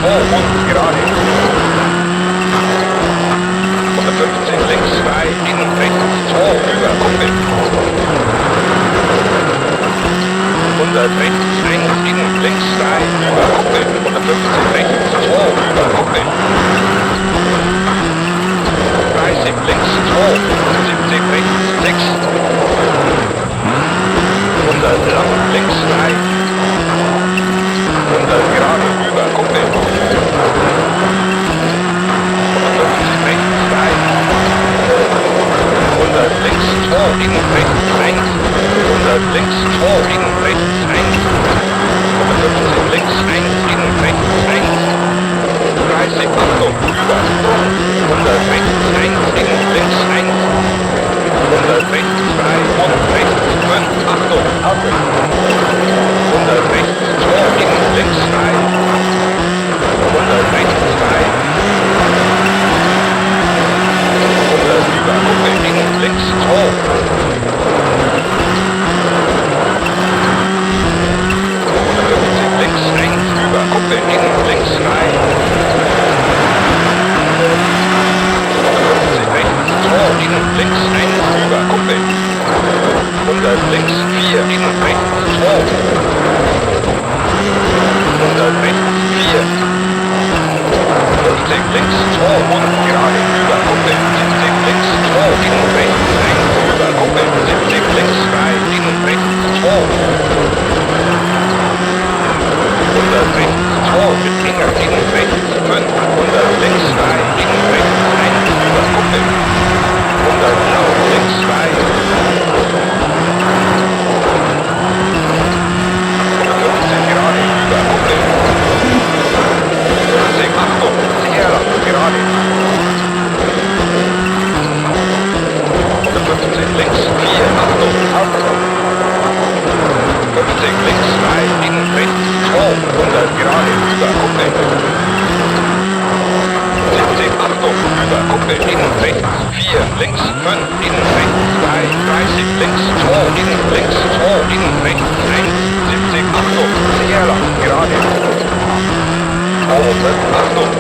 und gerade. 150 links, frei, innen, rechts, 2, über, Kuppel. 100 rechts, links, innen, links, frei, über, Kuppel. 150 rechts, 2, über, Kuppel. 30 links, 2, 70 rechts, 6. 100 lang, links, frei. 100 gerade, über, Kuppel. 150 rechts, frei. 100 links, 2, innen, rechts, 1. 100 links, 2, innen, rechts, 1. 150 links, 1, innen, rechts, 1. 30, Achtung, über, 100 rechts, 1, innen, links, 1. 100 rechts, frei, und rechts, 5, Achtung, Auto. 100 rechts, 2, innen, links, frei. 100 rechts, frei. 100 über, Kuppel, innen, links, 2. 150 links, 1, über, Kuppel, innen, links, frei. 150 rechts, 2, innen, links, 1, über, Kuppel. 100 links, 4, innen, rechts, 2. 100 rechts, 4. 50 links, 2 und gerade, über, Kuppel. 70 links, 2, innen, rechts, 1, über, Kuppel. 70 links, frei, innen, rechts, 2. 100 rechts, 2, mit Finger, innen, rechts, 5. 100 links, frei, innen, rechts, 1, über, Kuppel. 100 blau, links, frei. 150 gerade, über, Kuppel. 50, Achtung, sehr lang, gerade. 150 links, 4, Achtung, Achtung. 50 links, frei, innen, rechts, 2. 100 gerade, über, Kuppel. 70, Achtung, über, Kuppel, innen, rechts, 4, links, 5, innen, rechts, 3, 30, links, 2, innen, links, 2, innen, rechts, 1, 70, Achtung, sehr lang, gerade. 100, Achtung,